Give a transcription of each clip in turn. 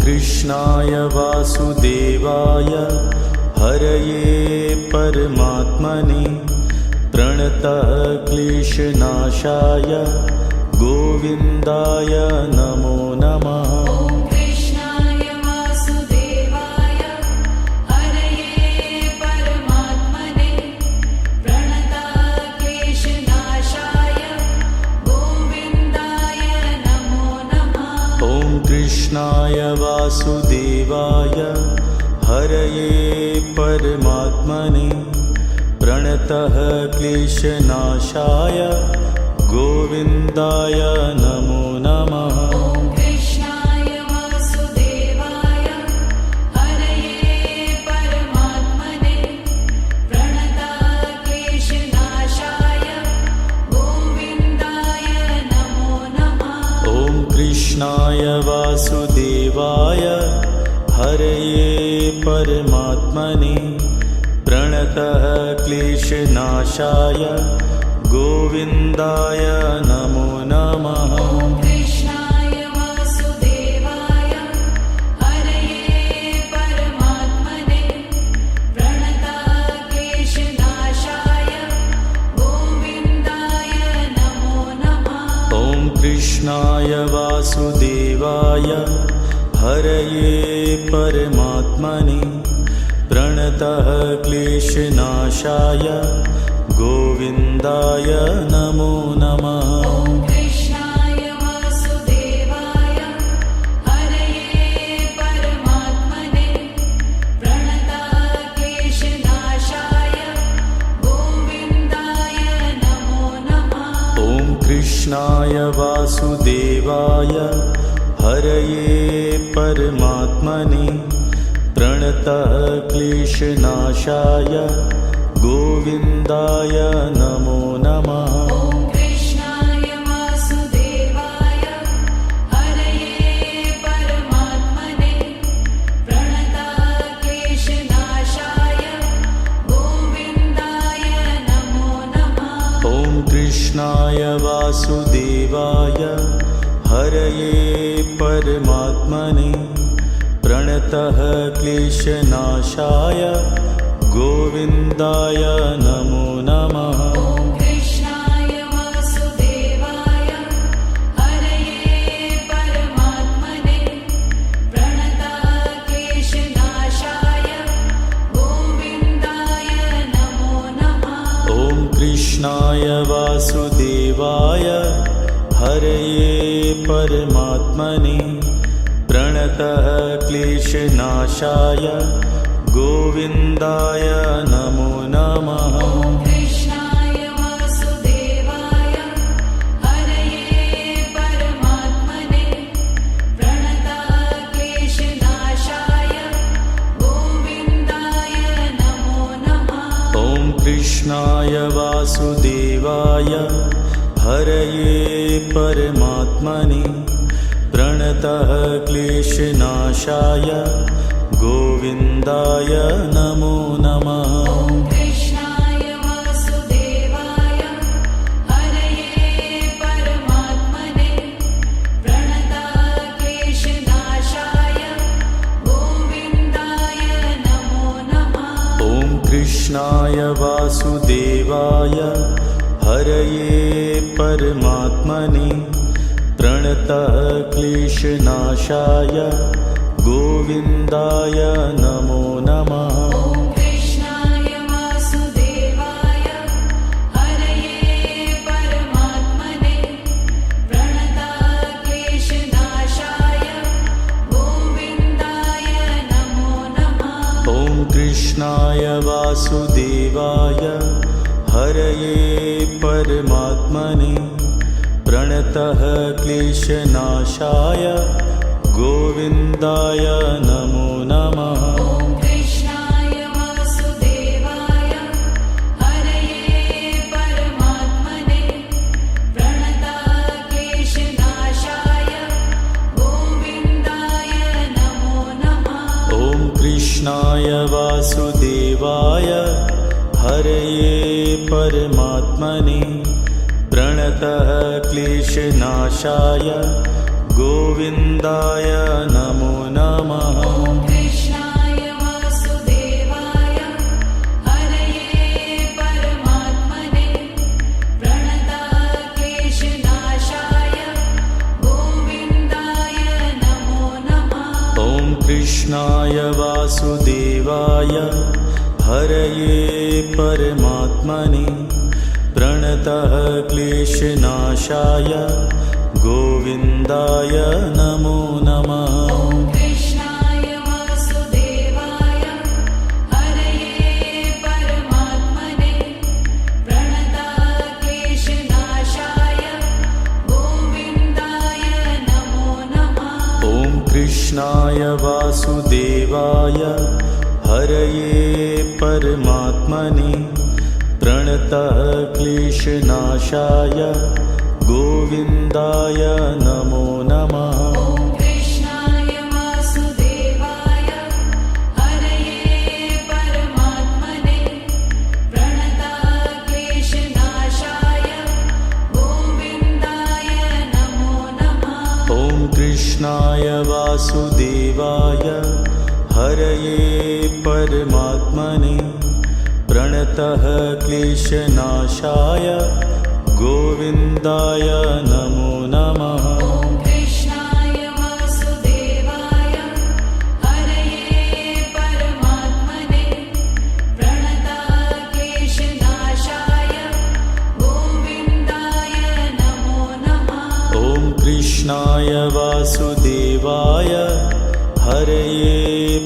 कृष्णाय वासुदेवाय हरये परमात्मने प्रणतः क्लेशनाशाय गोविन्दाय नमो नमः। कृष्णाय वासुदेवाय हरये परमात्मने प्रणतः क्लेशनाशाय गोविन्दाय नमो नमः। कृष्णाय वासुदेवाय हरये परमात्मने प्रणतः क्लेशनाशाय गोविन्दाय नमो नमः। कृष्णाय वासुदेवाय हरये परमात्मने प्रणतः क्लेशनाशाय गोविन्दाय नमो नमः। कृष्णाय वासुदेवाय हरये परमात्मने प्रणतः क्लेशनाशाय गोविन्दाय नमो नमः। कृष्णाय वासुदेवाय हरये परमात्मने प्रणतः क्लेशनाशाय गोविन्दाय नमो नमः। कृष्णाय वासुदेवाय हरये परमात्मने प्रणतः क्लेशनाशाय गोविन्दाय नमो नमः। कृष्णाय वासुदेवाय हरये परमात्मने प्रणतः क्लेशनाशाय गोविन्दाय नमो नमः। कृष्णाय वासुदेवाय हरये परमात्मने प्रणतः क्लेशनाशाय गोविन्दाय नमो नमः। कृष्णाय वासुदेवाय हरये परमात्मने प्रणतः क्लेशनाशाय गोविन्दाय नमो नमः। कृष्णाय वासुदेवाय हरये परमात्मने प्रणतः क्लेशनाशाय गोविन्दाय नमो नमः। कृष्णाय वासुदेवाय हरये परमात्मने प्रणतः क्लेशनाशाय गोविन्दाय नमो नमः। कृष्णाय वासुदेवाय हरये परमात्मने प्रणतः क्लेशनाशाय गोविन्दाय नमो नमः। कृष्णाय वासुदेवाय हरये परमात्मने प्रणतः क्लेशनाशाय गोविन्दाय नमो नमः। कृष्णाय वासुदेवाय हरये परमात्मने प्रणतः क्लेशनाशाय गोविन्दाय नमो नमः। कृष्णाय वासुदेवाय हरये परमात्मने प्रणतः क्लेशनाशाय गोविन्दाय नमो नमः। कृष्णाय वासुदेवाय हरये परमात्मने प्रणतः क्लेशनाशाय गोविन्दाय नमो नमः। कृष्णाय वासुदेवाय हरये परमात्मने प्रणतः क्लेशनाशाय गोविन्दाय नमो नमः। कृष्णाय वासुदेवाय हरये परमात्मने प्रणतः क्लेशनाशाय गोविन्दाय नमो नमः। कृष्णाय वासुदेवाय हरये परमात्मने प्रणतः क्लेशनाशाय गोविन्दाय नमो नमः। कृष्णाय वासुदेवाय हरये परमात्मने प्रणतः क्लेशनाशाय गोविन्दाय नमो नमः। ॐ कृष्णाय वासुदेवाय हरये परमात्मने प्रणतः क्लेशनाशाय गोविन्दाय नमो नमः। ॐ कृष्णाय वासुदेवाय हरये परमात्मने प्रणतः क्लेशनाशाय गोविन्दाय नमो नमः। ॐ कृष्णाय वासुदेवाय हरये परमात्मने प्रणतः क्लेशनाशाय गोविन्दाय नमो नमः। ॐ कृष्णाय वासुदेवाय हरये परमात्मने प्रणतः क्लेशनाशाय गोविन्दाय नमो नमः। ॐ कृष्णाय वासुदेवाय हरये परमात्मने प्रणतः क्लेशनाशाय गोविन्दाय नमो नमः। ॐ कृष्णाय वासुदेवाय हरये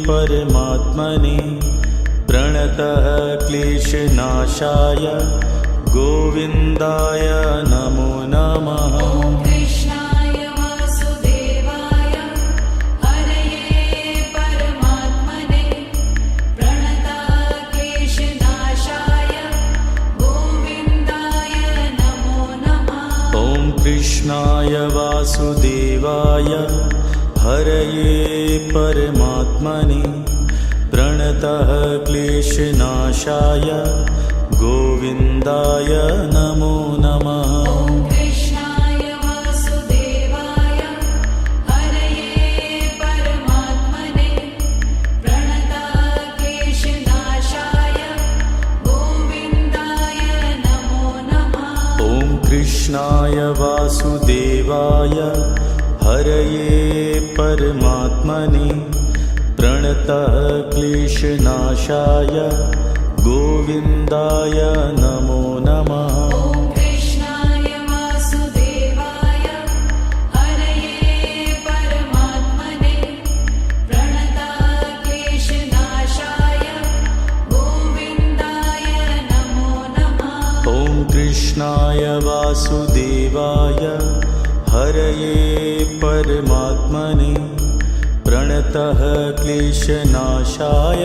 परमात्मने प्रणतः क्लेशनाशाय गोविन्दाय नमो नमः। ॐ कृष्णाय वासुदेवाय हरये परमात्मने प्रणतः क्लेशनाशाय गोविन्दाय नमो नमः। ॐ कृष्णाय वासुदेवाय हरये परमात्मने प्रणतः क्लेशनाशाय गोविन्दाय नमो नमः। ॐ कृष्णाय वासुदेवाय हरये परमात्मने प्रणतः क्लेशनाशाय गोविन्दाय नमो नमः। ॐ कृष्णाय वासुदेवाय हरये परमात्मने प्रणतः क्लेशनाशाय गोविन्दाय नमो नमः। ॐ कृष्णाय वासुदेवाय हरये परमात्मने प्रणतः क्लेशनाशाय गोविन्दाय नमो नमः। ॐ कृष्णाय वासुदेवाय हरये परमात्मने प्रणतः क्लेशनाशाय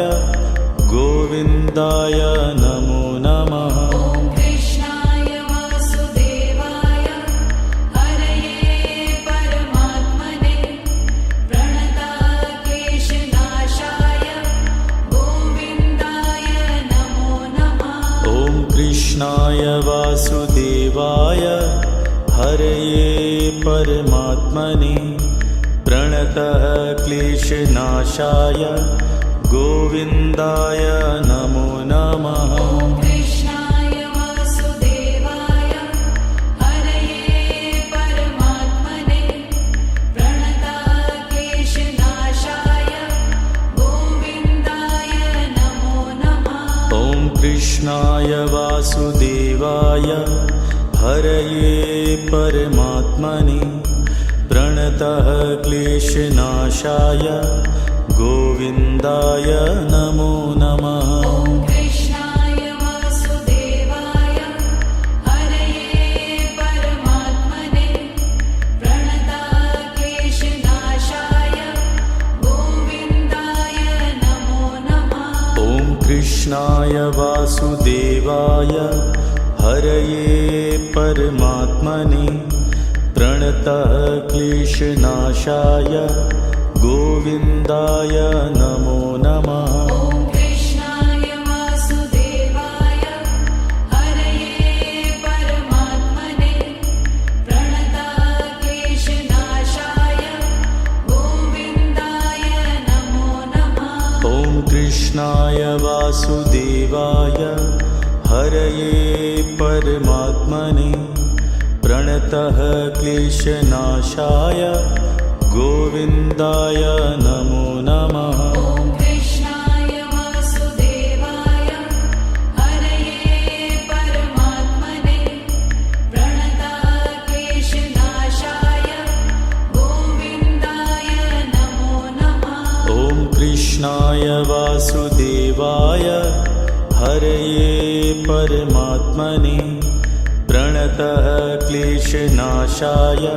गोविन्दाय नमो नमः। ॐ कृष्णाय वासुदेवाय हरये परमात्मने प्रणतः क्लेशनाशाय गोविन्दाय नमो नमः। ॐ कृष्णाय वासुदेवाय हरये परमात्मने प्रणतः क्लेशनाशाय गोविन्दाय नमो नमः। ॐ कृष्णाय वासुदेवाय हरये परमात्मने प्रणतः क्लेशनाशाय गोविन्दाय नमो नमः। ॐ कृष्णाय वासुदेवाय हरये परमात्मने प्रणतः क्लेशनाशाय गोविन्दाय नमो नमः। ॐ कृष्णाय वासुदेवाय हरये परमात्मने प्रणतः क्लेशनाशाय गोविन्दाय नमो नमः। ॐ कृष्णाय वासुदेवाय हरये परमात्मने प्रणतः क्लेशनाशाय गोविन्दाय नमो नमः। ॐ कृष्णाय वासुदेवाय हरये परमात्मने प्रणतः क्लेशनाशाय गोविन्दाय नमो नमः। ॐ कृष्णाय वासुदेवाय हरये परमात्मने प्रणतः क्लेशनाशाय गोविन्दाय नमो नमः। कृष्णाय वासुदेवाय हरये परमात्मने प्रणतः क्लेशनाशाय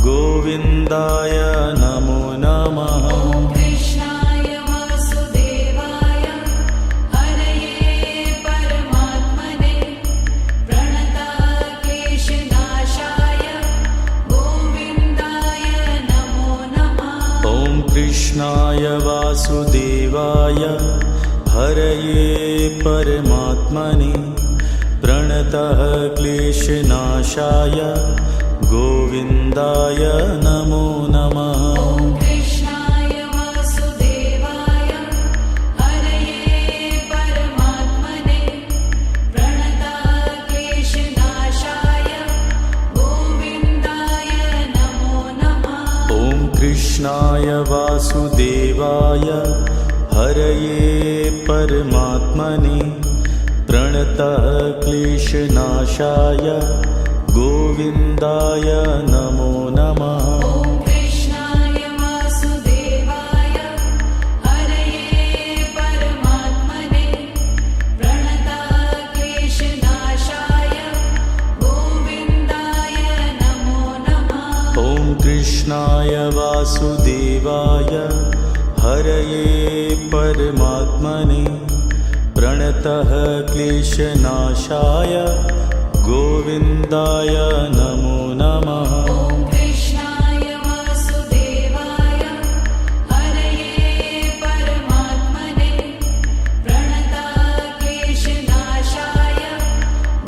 गोविन्दाय नमो नमः। ॐ कृष्णाय वासुदेवाय हरये परमात्मने प्रणतः क्लेशनाशाय गोविन्दाय नमो नमः। ॐ कृष्णाय वासुदेवाय हरये परमात्मने प्रणतः क्लेशनाशाय गोविन्दाय नमो नमः। ॐ कृष्णाय वासुदेवाय हरये परमात्मने प्रणतः क्लेशनाशाय गोविन्दाय नमो नमः। ॐ कृष्णाय वासुदेवाय हरये परमात्मने प्रणतः क्लेशनाशाय गोविन्दाय नमो नमः। ॐ कृष्णाय वासुदेवाय हरये परमात्मने प्रणतः क्लेशनाशाय गोविन्दाय नमो नमः। ॐ कृष्णाय वासुदेवाय हरये परमात्मने प्रणतः क्लेशनाशाय गोविन्दाय नमो नमः। ॐ कृष्णाय वासुदेवाय हरये परमात्मने प्रणतः क्लेशनाशाय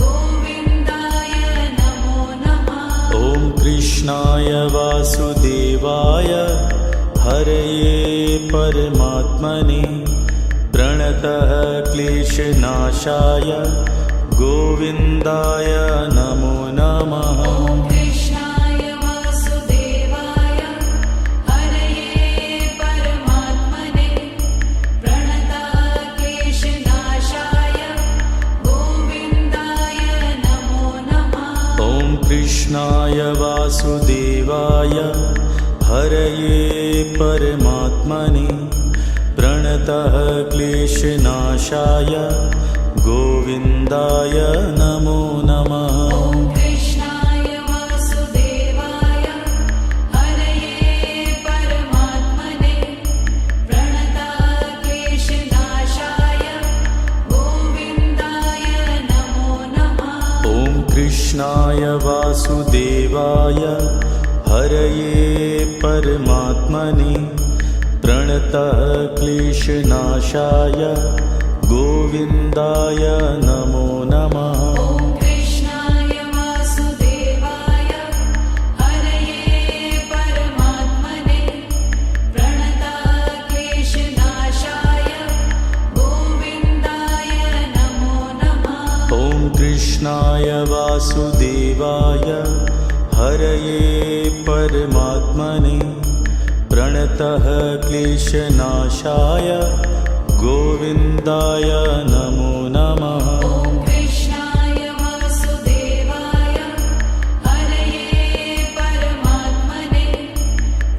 गोविन्दाय नमो नमः। ॐ कृष्णाय वासुदेवाय हरये परमात्मने प्रणतः क्लेशनाशाय गोविन्दाय नमो नमः। ॐ कृष्णाय वासुदेवाय हरये परमात्मने प्रणतः क्लेशनाशाय गोविन्दाय नमो नमः। ॐ कृष्णाय वासुदेवाय हरये परमात्मने प्रणतः क्लेशनाशाय गोविन्दाय नमो नमः। ॐ कृष्णाय वासुदेवाय हरये परमात्मने प्रणतः क्लेशनाशाय गोविन्दाय नमो नमः। ॐ कृष्णाय वासुदेवाय हरये परमात्मने प्रणतः क्लेशनाशाय गोविन्दाय नमो नमः। ॐ कृष्णाय वासुदेवाय हरये परमात्मने प्रणतः क्लेशनाशाय गोविन्दाय नमो नमः। ॐ कृष्णाय वासुदेवाय हरये परमात्मने प्रणतः क्लेशनाशाय गोविन्दाय नमो नमः। ॐ कृष्णाय वासुदेवाय हरये परमात्मने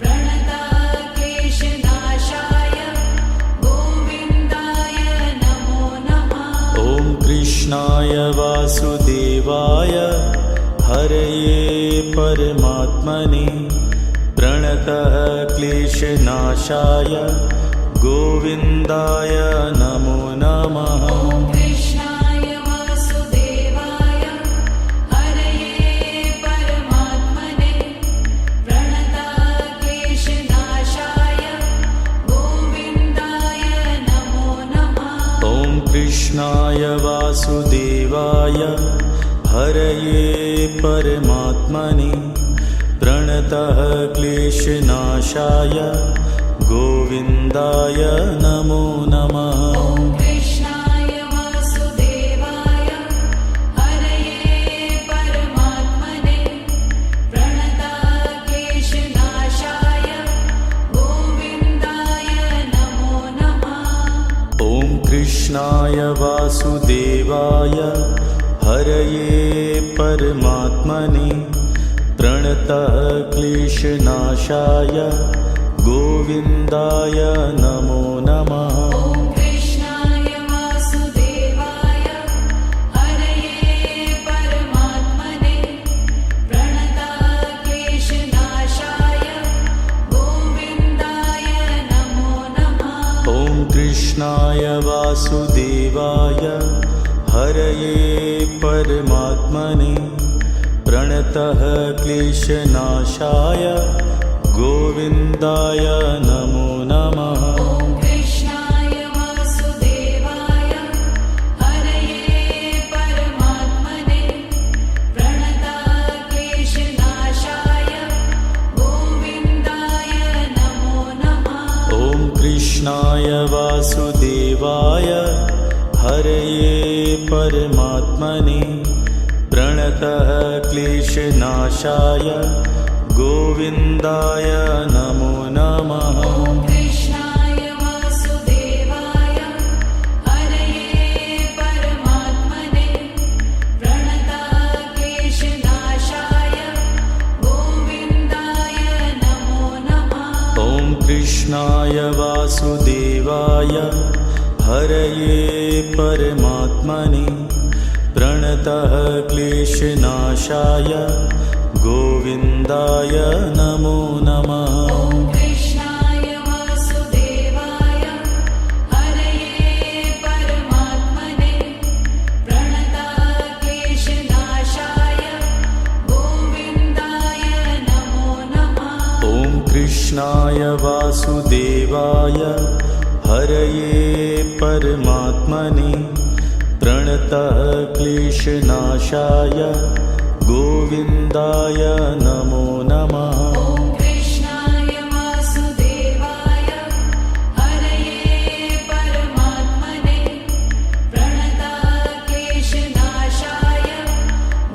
प्रणतः क्लेशनाशाय गोविन्दाय नमो नमः। ॐ कृष्णाय वासुदेवाय हरये परमात्मने प्रणतः क्लेशनाशाय गोविन्दाय नमो नमः। ॐ कृष्णाय वासुदेवाय हरये परमात्मने प्रणतः क्लेशनाशाय गोविन्दाय नमो नमः। ॐ कृष्णाय वासुदेवाय हरये परमात्मने प्रणतः क्लेशनाशाय गोविन्दाय नमो नमः। ॐ कृष्णाय वासुदेवाय हरये परमात्मने प्रणतः क्लेशनाशाय गोविन्दाय नमो नमः। ॐ कृष्णाय वासुदेवाय हरये परमात्मने प्रणतः क्लेशनाशाय गोविन्दाय नमो नमः। कृष्णाय वासुदेवाय हरये परमात्मने प्रणतः क्लेशनाशाय गोविन्दाय नमो नमः। ॐ कृष्णाय वासुदेवाय हरये परमात्मने प्रणतः क्लेशनाशाय गोविन्दाय नमो नमः। ॐ कृष्णाय वासुदेवाय हरये परमात्मने प्रणतः क्लेशनाशाय गोविन्दाय नमो नमः। ॐ कृष्णाय वासुदेवाय हरये परमात्मने प्रणतः क्लेशनाशाय गोविन्दाय नमो नमः। ॐ कृष्णाय वासुदेवाय हरये परमात्मने प्रणतः क्लेशनाशाय गोविन्दाय नमो नमः। ॐ कृष्णाय वासुदेवाय हरये परमात्मने प्रणतः क्लेशनाशाय गोविन्दाय नमो नमः। ॐ कृष्णाय वासुदेवाय हरये परमात्मने प्रणतः क्लेशनाशाय गोविन्दाय नमो नमः। ॐ कृष्णाय वासुदेवाय हरये परमात्मने प्रणतः क्लेशनाशाय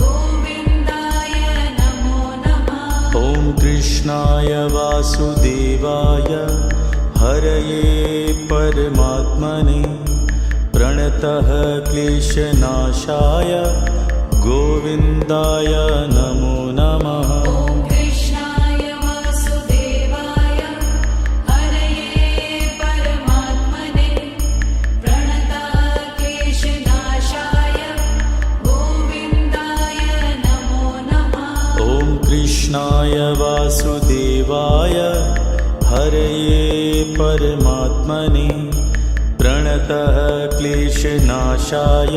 गोविन्दाय नमो नमः। ॐ कृष्णाय वासुदेवाय हरये परमात्मने प्रणतः क्लेशनाशाय गोविन्दाय नमो नमः। ॐ कृष्णाय वासुदेवाय हरये परमात्मने प्रणतः क्लेशनाशाय गोविन्दाय नमो नमः। ॐ कृष्णाय वासुदेवाय हरये परमात्मने प्रणतः क्लेशनाशाय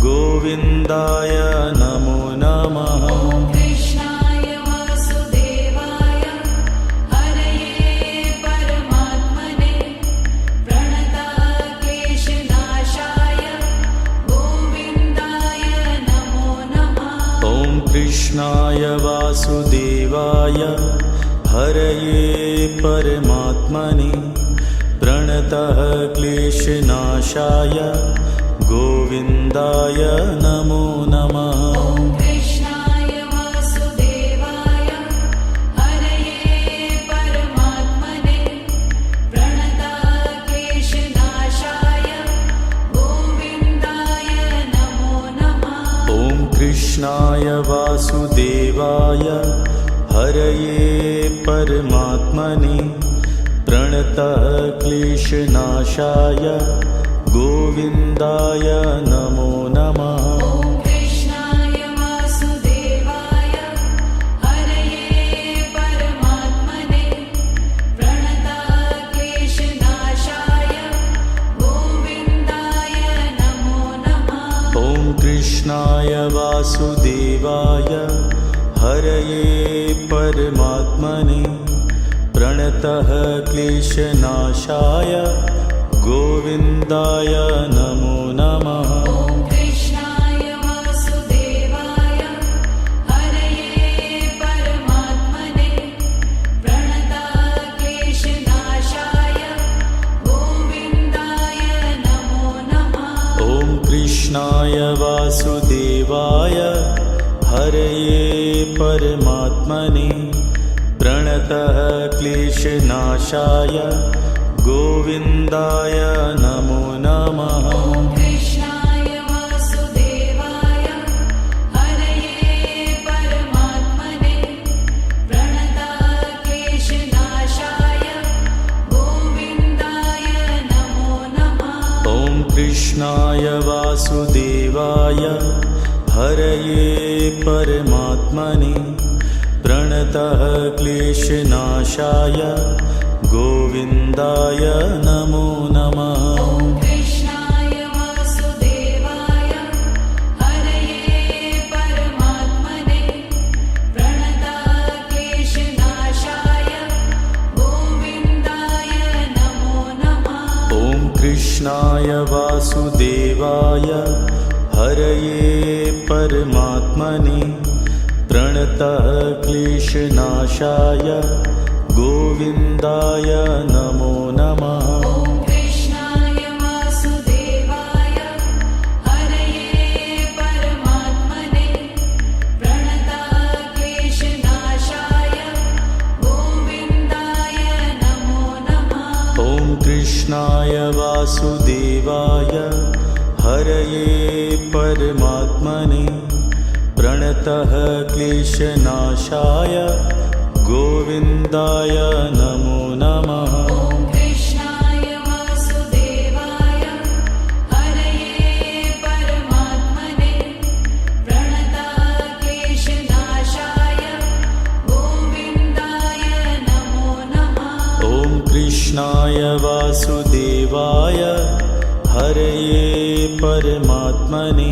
गोविन्दाय नमो नमः। ॐ कृष्णाय वासुदेवाय हरये परमात्मने प्रणतः क्लेशनाशाय गोविन्दाय नमो नमः। ॐ कृष्णाय वासुदेवाय हरये परमात्मने प्रणतः क्लेशनाशाय गोविन्दाय नमो नमः। ॐ कृष्णाय वासुदेवाय हरये परमात्मने प्रणतः क्लेशनाशाय गोविन्दाय नमो नमः। ॐ कृष्णाय वासुदेवाय हरये परमात्मने प्रणतः क्लेशनाशाय गोविन्दाय नमो नमः। ॐ कृष्णाय वासुदेवाय हरये परमात्मने प्रणतः क्लेशनाशाय गोविन्दाय नमो नमः। ॐ कृष्णाय वासुदेवाय हरये परमात्मने प्रणतः क्लेशनाशाय गोविन्दाय नमो नमः। ॐ कृष्णाय वासुदेवाय हरये परमात्मने प्रणतः क्लेशनाशाय गोविन्दाय नमो नमः। ॐ कृष्णाय वासुदेवाय हरये परमात्मने प्रणतः क्लेशनाशाय गोविन्दाय नमो नमः। ॐ कृष्णाय वासुदेवाय हरये परमात्मने प्रणतः क्लेशनाशाय गोविन्दाय नमो नमः। ॐ कृष्णाय वासुदेवाय हरये परमात्मने प्रणतः क्लेशनाशाय गोविन्दाय नमो नमः। कृष्णाय वासुदेवाय हरये परमात्मने प्रणतः क्लेशनाशाय गोविन्दाय नमो नमः। ॐ कृष्णाय वासुदेवाय हरये परमात्मने प्रणतः क्लेशनाशाय गोविन्दाय नमो नमः। ॐ कृष्णाय वासुदेवाय हरये परमात्मने प्रणतः क्लेशनाशाय गोविन्दाय नमो नमः। ॐ कृष्णाय वासुदेवाय हरये परमात्मने प्रणतः क्लेशनाशाय गोविन्दाय नमो नमः। ॐ कृष्णाय वासुदेवाय हरये परमात्मने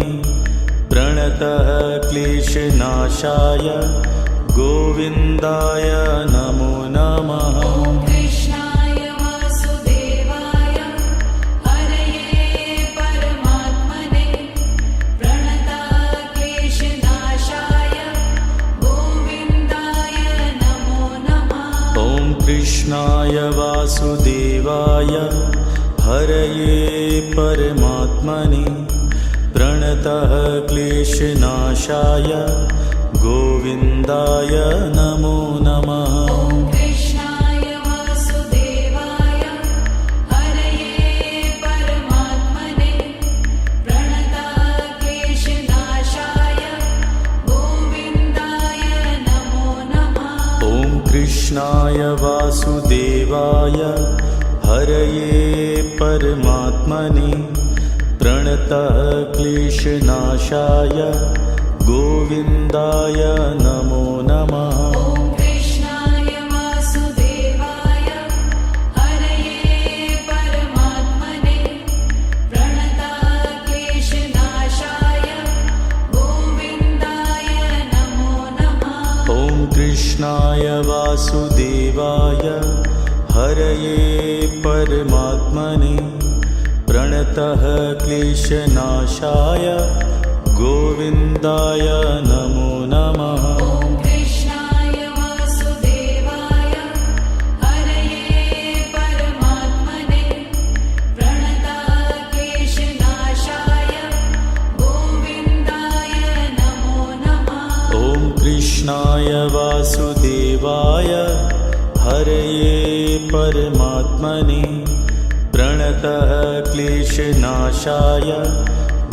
प्रणतः क्लेशनाशाय गोविन्दाय नमो नमः। ॐ कृष्णाय वासुदेवाय हरये परमात्मने प्रणतः क्लेशनाशाय गोविन्दाय नमो नमः। ॐ कृष्णाय वासुदेवाय हरये परमात्मने प्रणतः क्लेशनाशाय गोविन्दाय नमो नमः। ॐ कृष्णाय वासुदेवाय हरये परमात्मने प्रणतः क्लेशनाशाय गोविन्दाय नमो नमः। ॐ कृष्णाय वासुदेवाय हरये परमात्मने प्रणतः क्लेशनाशाय गोविन्दाय नमो नमः। ॐ कृष्णाय वासुदेवाय हरये परमात्मने प्रणतः क्लेशनाशाय गोविन्दाय नमो नमः। ॐ कृष्णाय वासुदेवाय हरये परमात्मने प्रणतः क्लेशनाशाय गोविन्दाय नमो नमः। ॐ कृष्णाय वासुदेवाय हरये परमात्मने प्रणतः क्लेशनाशाय गोविन्दाय नमो नमः। ॐ कृष्णाय वासुदेवाय हरये परमात्मने प्रणतः क्लेशनाशाय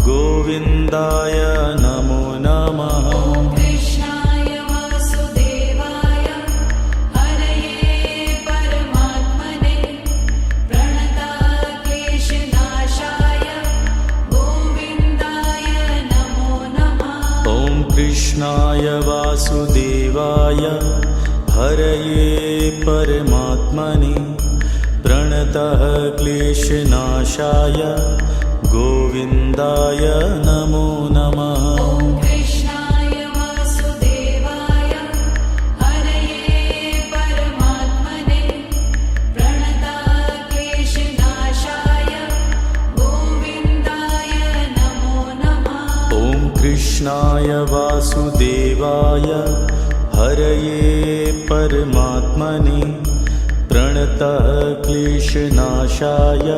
गोविन्दाय नमो नमः। ॐ कृष्णाय वासुदेवाय हरये परमात्मने प्रणतः क्लेशनाशाय गोविन्दाय नमो नमः। ॐ कृष्णाय वासुदेवाय हरये परमात्मने प्रणतः क्लेशनाशाय गोविन्दाय नमो नमः। ॐ कृष्णाय वासुदेवाय हरये परमात्मने प्रणतः क्लेशनाशाय गोविन्दाय नमो नमः। ॐ कृष्णाय वासुदेवाय हरये परमात्मने प्रणतः क्लेशनाशाय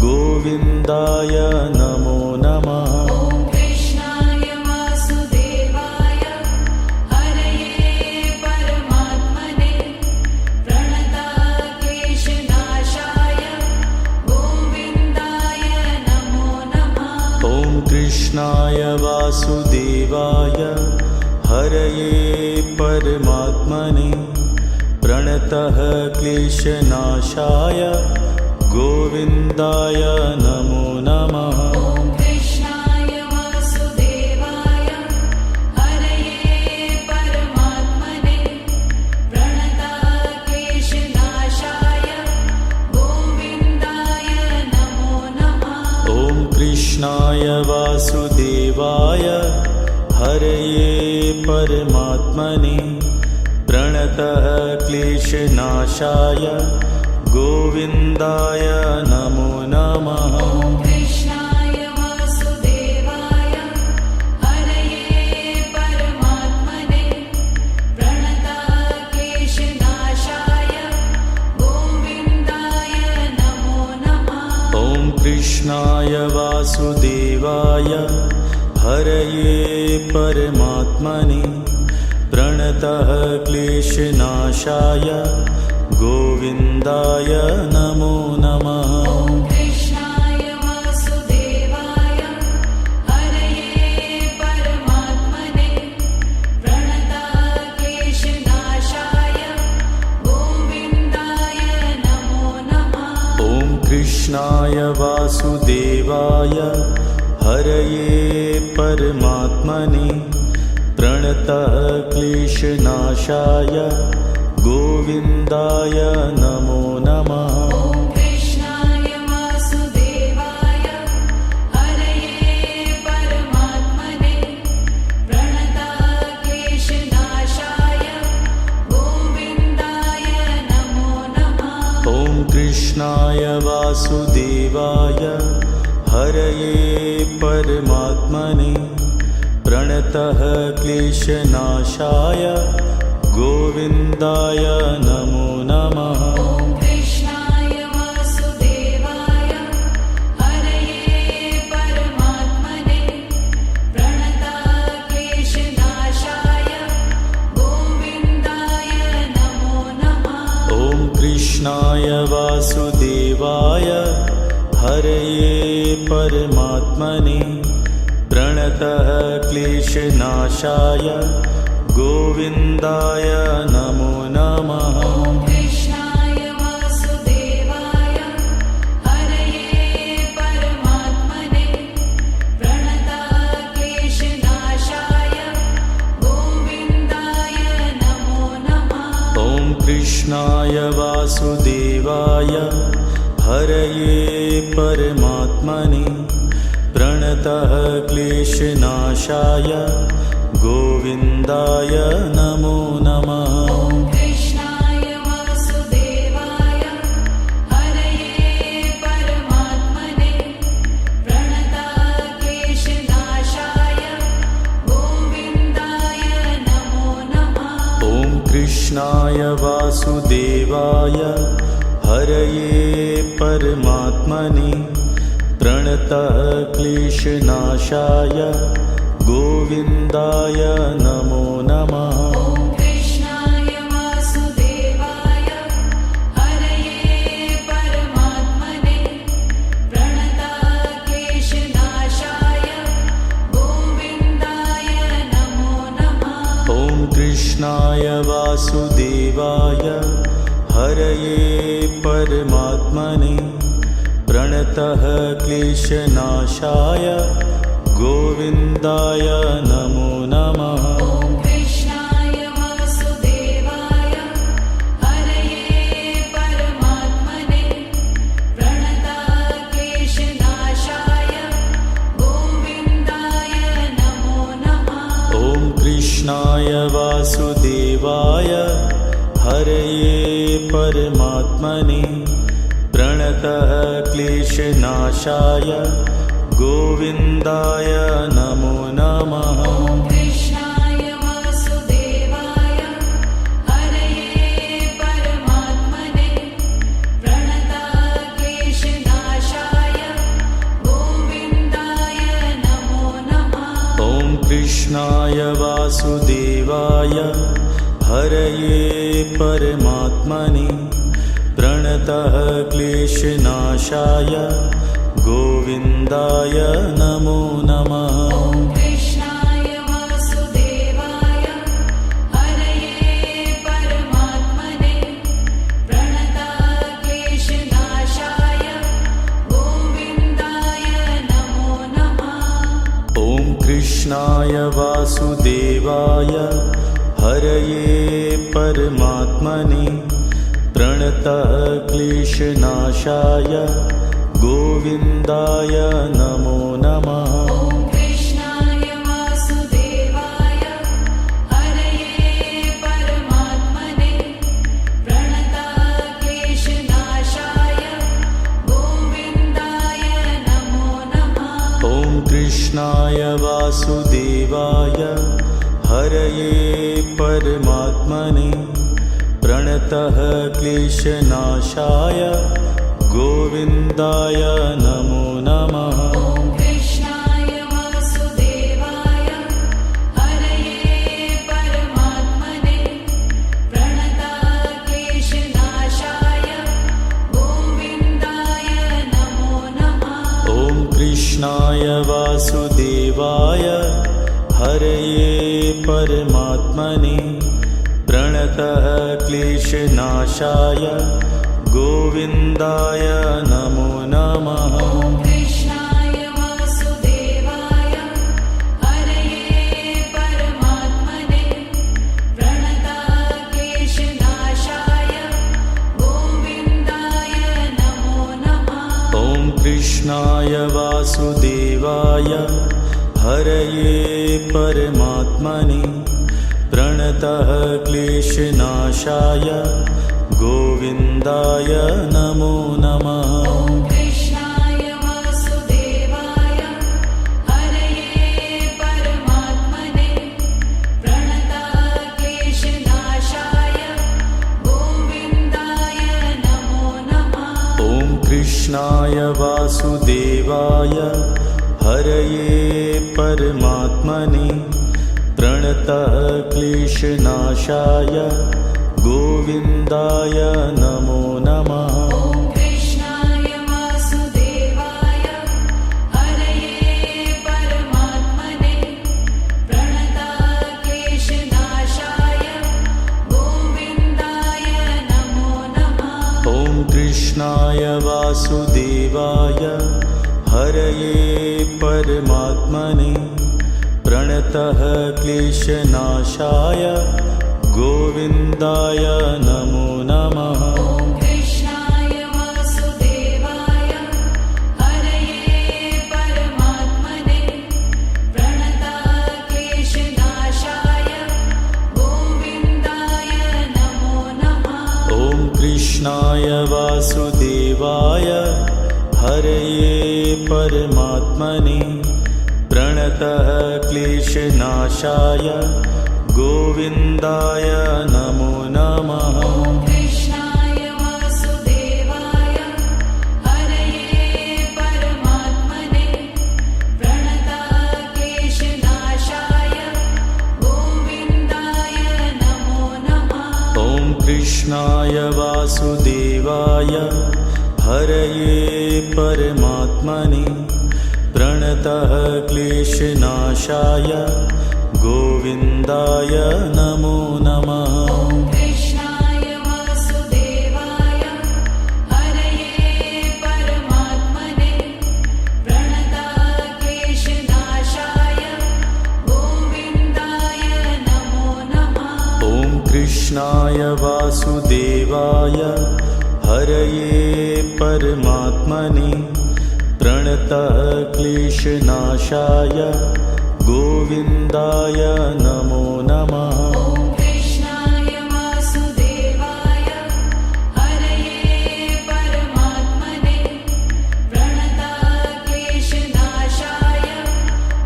गोविन्दाय नमो नमः। ॐ कृष्णाय वासुदेवाय हरये परमात्मने प्रणतः क्लेशनाशाय गोविन्दाय नमो नमः। ॐ कृष्णाय वासुदेवाय हरये परमात्मने प्रणतः क्लेशनाशाय गोविन्दाय नमो नमः। ॐ कृष्णाय वासुदेवाय हरये परमात्मने प्रणतः क्लेशनाशाय गोविन्दाय नमो नमः। ॐ कृष्णाय वासुदेवाय हरये परमात्मने प्रणतः क्लेशनाशाय गोविन्दाय नमो नमः। नमः ॐ कृष्णाय वासुदेवाय हरये परमात्मने प्रणतक्लेशनाशाय गोविन्दाय नमो नमः ॐ कृष्णाय वासुदेवाय हरये परमात्मने प्रणतः क्लेशनाशाय गोविन्दाय नमो नमः ॐ कृष्णाय वासुदेवाय हरये परमात्मने प्रणतक्लेशनाशाय गोविन्दाय नमो नमः ॐ कृष्णाय वासुदेवाय हरये परमात्मने प्रणतः क्लेशनाशाय गोविन्दाय नमो नमः ॐ कृष्णाय वासुदेवाय हरये परमात्मने प्रणतक्लेशनाशाय गोविन्दाय नमो नमः ॐ कृष्णाय वासुदेवाय हरये परमात्मने प्रणतः क्लेशनाशाय गोविन्दाय नमो नमः ॐ कृष्णाय वासुदेवाय हरये परमात्मने प्रणतक्लेशनाशाय गोविन्दाय नमो नमः ॐ कृष्णाय वासुदेवाय हरये परमात्मने प्रणतः क्लेशनाशाय गोविन्दाय नमो नमः ॐ कृष्णाय वासुदेवाय हरये परमात्मने प्रणतक्लेशनाशाय गोविन्दाय नमो नमः ॐ कृष्णाय वासुदेवाय हरये परमात्मने प्रणतः क्लेशनाशाय गोविन्दाय नमो नमः ॐ कृष्णाय वासुदेवाय हरये परमात्मने प्रणतक्लेशनाशाय गोविन्दाय नमो नमः ॐ कृष्णाय वासुदेवाय हरये परमात्मने प्रणतः क्लेशनाशाय गोविन्दाय नमो नमः ॐ कृष्णाय वासुदेवाय हरये परमात्मने प्रणतक्लेशनाशाय गोविन्दाय नमो नमः ॐ कृष्णाय वासुदेवाय हरये परमात्मने प्रणतः क्लेशनाशाय गोविन्दाय नमो नमः ॐ कृष्णाय वासुदेवाय हरये परमात्मने प्रणतक्लेशनाशाय गोविन्दाय नमो नमः ॐ कृष्णाय वासुदेवाय हरये परमात्मने प्रणतः क्लेशनाशाय गोविन्दाय नमो नमः ॐ कृष्णाय वासुदेवाय हरये परमात्मने प्रणतक्लेशनाशाय गोविन्दाय नमो नमः ॐ कृष्णाय वासुदेवाय हरये परमात्मने प्रणतः क्लेशनाशाय गोविन्दाय नमो नमः ॐ कृष्णाय वासुदेवाय हरये परमात्मने प्रणतक्लेशनाशाय गोविन्दाय नमो नमः ॐ कृष्णाय वासुदेवाय हरये परमात्मने प्रणतः क्लेशनाशाय गोविन्दाय नमो नमः ॐ कृष्णाय वासुदेवाय हरये परमात्मने प्रणतक्लेशनाशाय गोविन्दाय कृष्णाय वासुदेवाय हरये परमात्मने प्रणतः क्लेशनाशाय गोविन्दाय नमो नमः। ॐ कृष्णाय वासुदेवाय हरये परमात्मने प्रणतः क्लेशनाशाय गोविन्दाय नमो नमः। ॐ कृष्णाय वासुदेवाय हरये परमात्मने प्रणतः क्लेशनाशाय गोविन्दाय नमो नमः। ॐ कृष्णाय वासुदेवाय हरये परमात्मने प्रणतः क्लेशनाशाय गोविन्दाय नमो नमः। ॐ कृष्णाय वासुदेवाय हरये परमात्मने प्रणतः क्लेशनाशाय गोविन्दाय नमो नमः। ॐ कृष्णाय वासुदेवाय हरये परमात्मने प्रणतः क्लेशनाशाय गोविन्दाय नमो नमः। ॐ कृष्णाय वासुदेवाय हरये परमात्मने प्रणतः क्लेशनाशाय गोविन्दाय नमो नमः। ॐ कृष्णाय वासुदेवाय हरये परमात्मने प्रणतः क्लेशनाशाय गोविन्दाय नमो नमः। ॐ कृष्णाय वासुदेवाय हरये परमात्मने प्रणतः क्लेशनाशाय गोविन्दाय नमो नमः। ॐ कृष्णाय वासुदेवाय हरये परमात्मने प्रणतः क्लेशनाशाय गोविन्दाय नमो नमः। ॐ कृष्णाय वासुदेवाय हरये परमात्मने प्रणतः क्लेशनाशाय गोविन्दाय नमो नमः। ॐ कृष्णाय वासुदेवाय हरये परमात्मने प्रणतः क्लेशनाशाय गोविन्दाय नमो नमः। ॐ कृष्णाय वासुदेवाय हरये परमात्मने प्रणतः क्लेशनाशाय गोविन्दाय नमो नमः। ॐ कृष्णाय वासुदेवाय हरये परमात्मने प्रणतः क्लेशनाशाय गोविन्दाय नमो नमः। ॐ कृष्णाय वासुदेवाय हरये परमात्मने प्रणतः क्लेशनाशाय गोविन्दाय नमो नमः। ॐ कृष्णाय वासुदेवाय हरये परमात्मने प्रणतः क्लेशनाशाय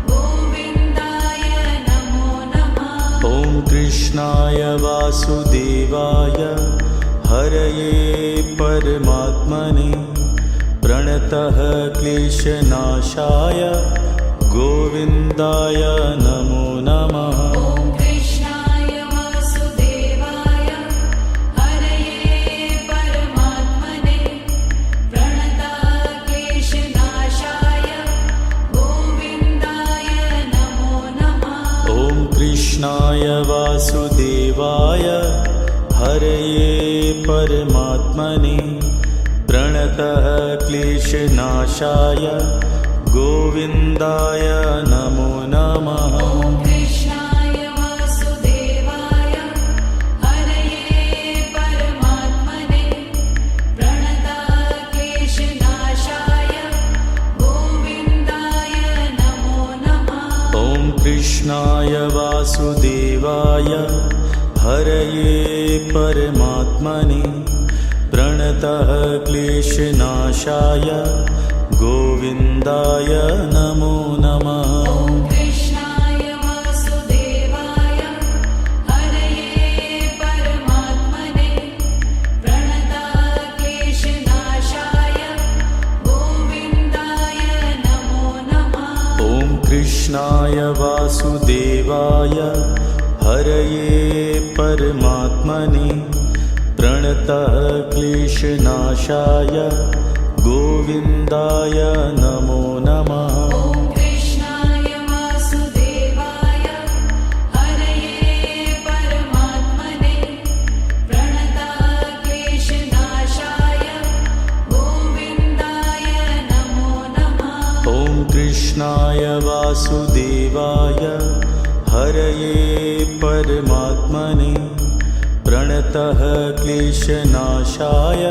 गोविन्दाय नमो नमः। ॐ कृष्णाय वासुदेवाय हरये परमात्मने प्रणतः क्लेशनाशाय गोविन्दाय नमो नमः। ॐ कृष्णाय वासुदेवाय हरये परमात्मने प्रणतः क्लेशनाशाय गोविन्दाय नमो नमः। ॐ कृष्णाय वासुदेवाय हरये परमात्मने प्रणतः क्लेशनाशाय गोविन्दाय नमो नमः। ॐ कृष्णाय वासुदेवाय हरये परमात्मने प्रणतः क्लेशनाशाय गोविन्दाय नमो नमः। ॐ कृष्णाय वासुदेवाय हरये परमात्मने प्रणतः क्लेशनाशाय गोविन्दाय नमो नमः। कृष्णाय वासुदेवाय हरये परमात्मने प्रणतः क्लेशनाशाय गोविन्दाय नमो नमः। ॐ कृष्णाय वासुदेवाय हरये परमात्मने प्रणतः क्लेशनाशाय गोविन्दाय नमो नमः। ॐ कृष्णाय वासुदेवाय हरये परमात्मने प्रणतः क्लेशनाशाय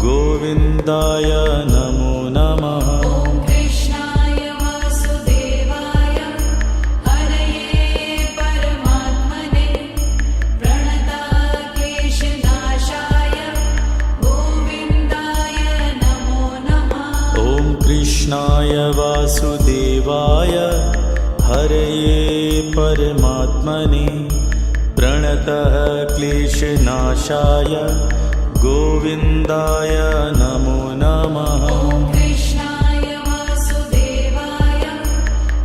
गोविन्दाय नमो नमः। ॐ कृष्णाय वासुदेवाय हरये परमात्मने प्रणतः क्लेशनाशाय गोविन्दाय नमो नमः। ॐ कृष्णाय वासुदेवाय हरये परमात्मने प्रणतः क्लेशनाशाय गोविन्दाय नमो नमः। ॐ कृष्णाय वासुदेवाय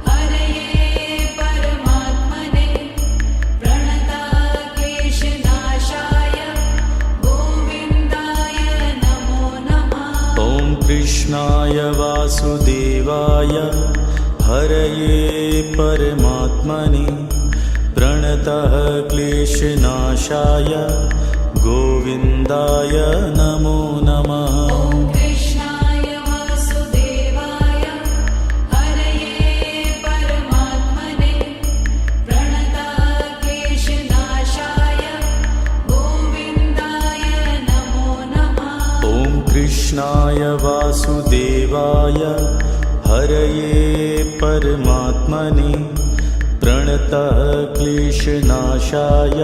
हरये परमात्मने प्रणतः क्लेशनाशाय गोविन्दाय नमो नमः। ॐ कृष्णाय वासुदेवाय हरये परमात्मने प्रणतः क्लेशनाशाय गोविन्दाय नमो नमः। ॐ कृष्णाय वासुदेवाय हरये परमात्मने प्रणतः क्लेशनाशाय गोविन्दाय नमो नमः। ॐ कृष्णाय वासुदेवाय हरये परमात्मने प्रणतः क्लेशनाशाय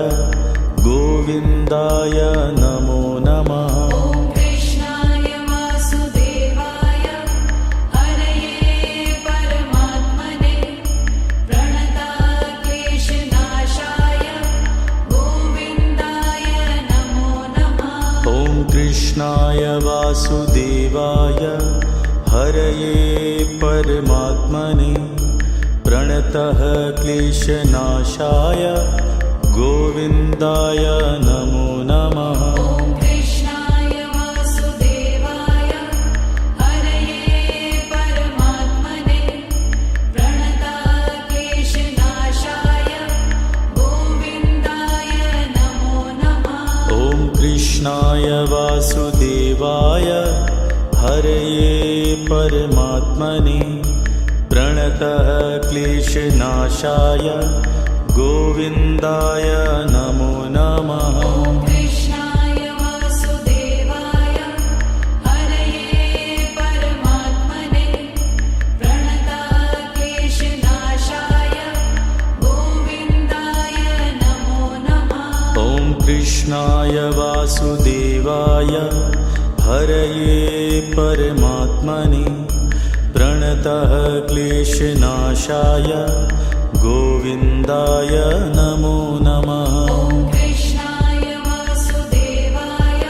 गोविन्दाय नमो नमः। ॐ कृष्णाय वासुदेवाय हरये परमात्मने प्रणतः क्लेशनाशाय गोविन्दाय नमो नमः। ॐ कृष्णाय वासुदेवाय हरये परमात्मने प्रणतः क्लेशनाशाय गोविन्दाय नमो नमः। ॐ कृष्णाय वासुदेवाय हरये परमात्मने प्रणतः क्लेशनाशाय गोविन्दाय नमो नमः। ॐ कृष्णाय वासुदेवाय हरये परमात्मने प्रणतः क्लेशनाशाय गोविन्दाय नमो नमः। ॐ कृष्णाय वासुदेवाय हरये परमात्मने प्रणतः क्लेशनाशाय गोविन्दाय नमो नमः। ॐ कृष्णाय वासुदेवाय हरये परमात्मने प्रणतः क्लेशनाशाय गोविन्दाय नमो नमः। ॐ कृष्णाय वासुदेवाय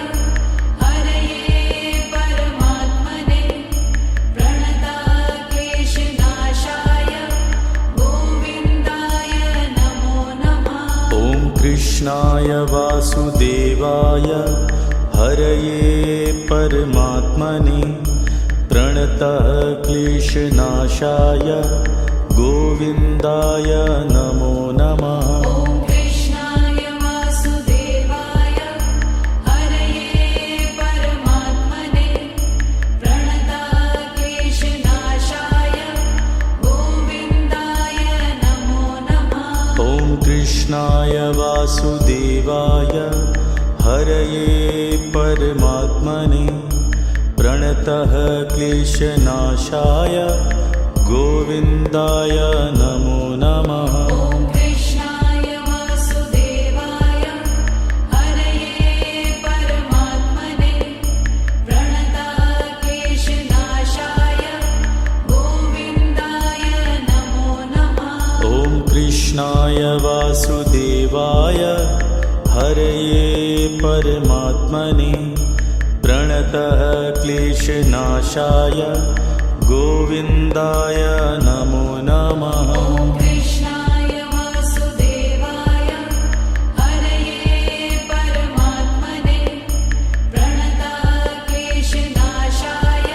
हरये परमात्मने प्रणतः क्लेशनाशाय गोविन्दाय नमो नमः। ॐ कृष्णाय वासुदेवाय हरये परमात्मने प्रणतः क्लेशनाशाय गोविन्दाय नमो नमः। ॐ कृष्णाय वासुदेवाय हरये परमात्मने प्रणतः क्लेशनाशाय गोविन्दाय नमो नमः। ॐ कृष्णाय वासुदेवाय हरये परमात्मने प्रणतः क्लेशनाशाय गोविन्दाय नमो नमः। ॐ कृष्णाय वासुदेवाय हरये परमात्मने प्रणतः क्लेशनाशाय गोविन्दाय नमो नमः। ॐ कृष्णाय वासुदेवाय हरये परमात्मने प्रणतः क्लेशनाशाय गोविन्दाय नमो नमः। ॐ कृष्णाय वासुदेवाय हरये परमात्मने प्रणतक्लेशनाशाय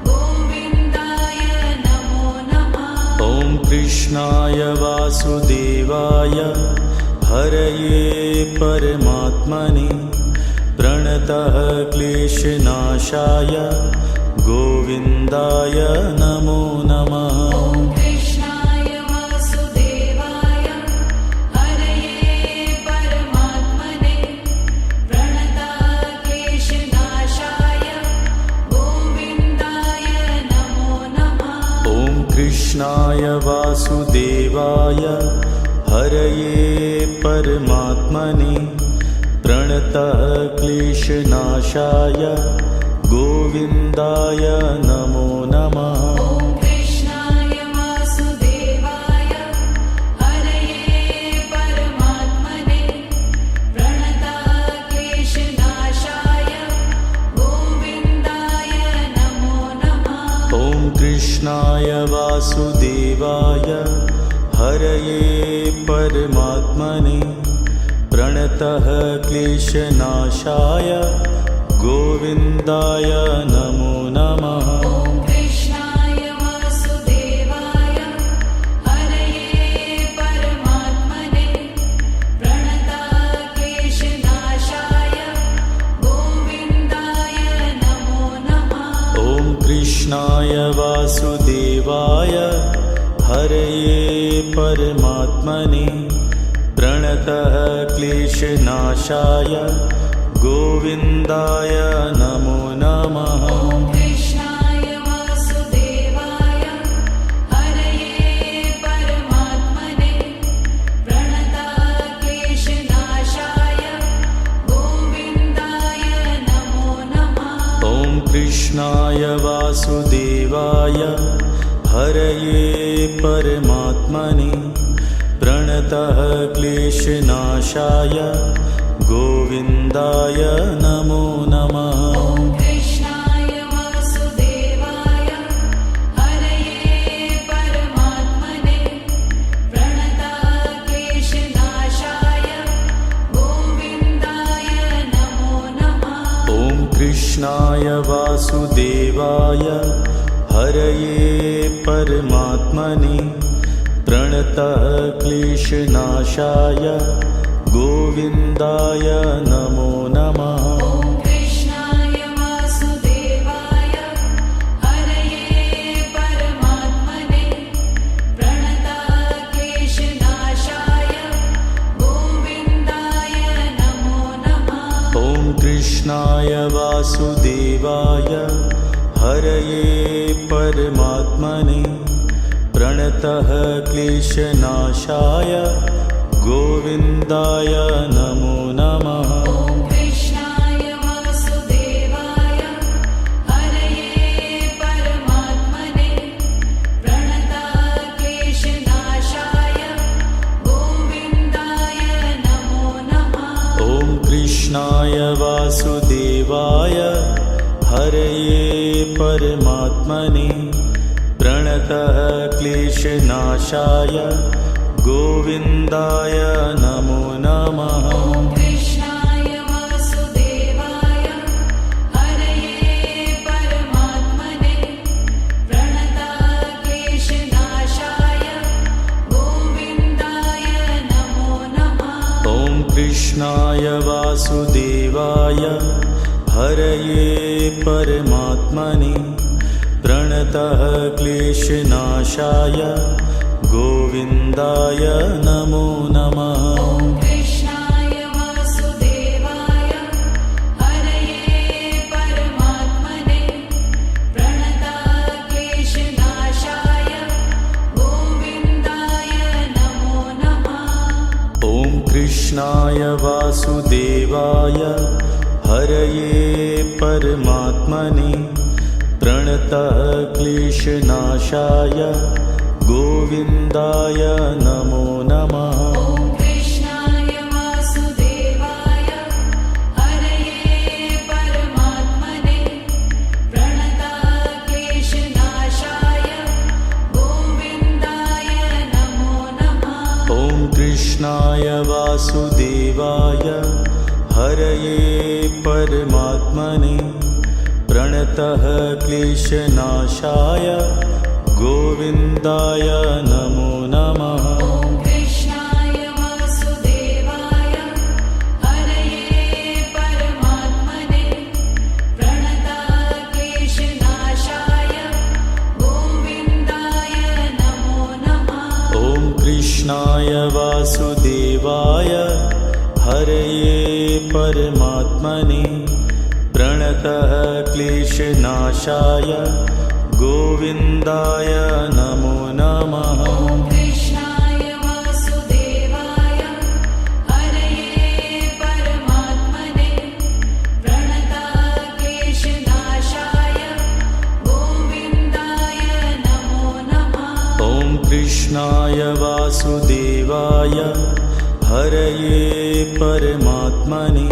गोविन्दाय नमो नमः। ॐ कृष्णाय वासुदेवाय हरये परमात्मने प्रणतः क्लेशनाशाय गोविन्दाय नमो नमः। ॐ कृष्णाय वासुदेवाय हरये परमात्मने प्रणतक्लेशनाशाय गोविन्दाय नमो नमः। ॐ कृष्णाय वासुदेवाय हरये परमात्मने प्रणतः क्लेशनाशाय गोविन्दाय नमो नमः। ॐ कृष्णाय वासुदेवाय हरये परमात्मने प्रणतक्लेशनाशाय गोविन्दाय नमो नमः। ॐ कृष्णाय वासुदेवाय हरये परमात्मने प्रणतः क्लेशनाशाय गोविन्दाय नमो नमः। ॐ कृष्णाय वासुदेवाय हरये परमात्मने प्रणतक्लेशनाशाय गोविन्दाय नमो नमः। ॐ कृष्णाय वासुदेवाय हरये परमात्मने प्रणतः क्लेशनाशाय गोविन्दाय नमो नमः। ॐ कृष्णाय वासुदेवाय हरये परमात्मने प्रणतक्लेशनाशाय गोविन्दाय नमो नमः। ॐ कृष्णाय वासुदेवाय हरये परमात्मने प्रणतः क्लेशनाशाय गोविन्दाय नमो नमः। ॐ कृष्णाय वासुदेवाय हरये परमात्मने प्रणतक्लेशनाशाय गोविन्दाय नमो नमः। ॐ कृष्णाय वासुदेवाय हरये परमात्मने प्रणतः क्लेशनाशाय गोविन्दाय नमो नमः। ॐ कृष्णाय वासुदेवाय हरये परमात्मने प्रणतक्लेशनाशाय गोविन्दाय नमो नमः। ॐ कृष्णाय वासुदेवाय हरये परमात्मने प्रणतः क्लेशनाशाय गोविन्दाय नमो नमः। ॐ कृष्णाय वासुदेवाय हरये परमात्मने प्रणतक्लेशनाशाय गोविन्दाय नमो नमः। ॐ कृष्णाय वासुदेवाय हरये परमात्मने प्रणतः क्लेशनाशाय गोविन्दाय नमो नमः। ॐ कृष्णाय वासुदेवाय हरये परमात्मने प्रणतक्लेशनाशाय गोविन्दाय नमो नमः। ॐ कृष्णाय वासुदेवाय हरये परमात्मने प्रणतः क्लेशनाशाय गोविन्दाय नमो नमः। ॐ कृष्णाय वासुदेवाय हरये परमात्मने प्रणतक्लेशनाशाय गोविन्दाय नमो नमः। ॐ कृष्णाय वासुदेवाय हरये परमात्मने प्रणतः क्लेशनाशाय गोविन्दाय नमो नमः। ॐ कृष्णाय वासुदेवाय हरये परमात्मने प्रणतक्लेशनाशाय कृष्णाय वासुदेवाय हरये परमात्मने प्रणतः क्लेशनाशाय गोविन्दाय नमो नमः। ॐ कृष्णाय वासुदेवाय हरये परमात्मने प्रणतः क्लेशनाशाय गोविन्दाय नमो नमः। ॐ कृष्णाय वासुदेवाय हरये परमात्मने प्रणतः क्लेशनाशाय गोविन्दाय नमो नमः। ॐ कृष्णाय वासुदेवाय हरये परमात्मने प्रणतः क्लेशनाशाय गोविन्दाय नमो नमः। ॐ कृष्णाय वासुदेवाय हरये परमात्मने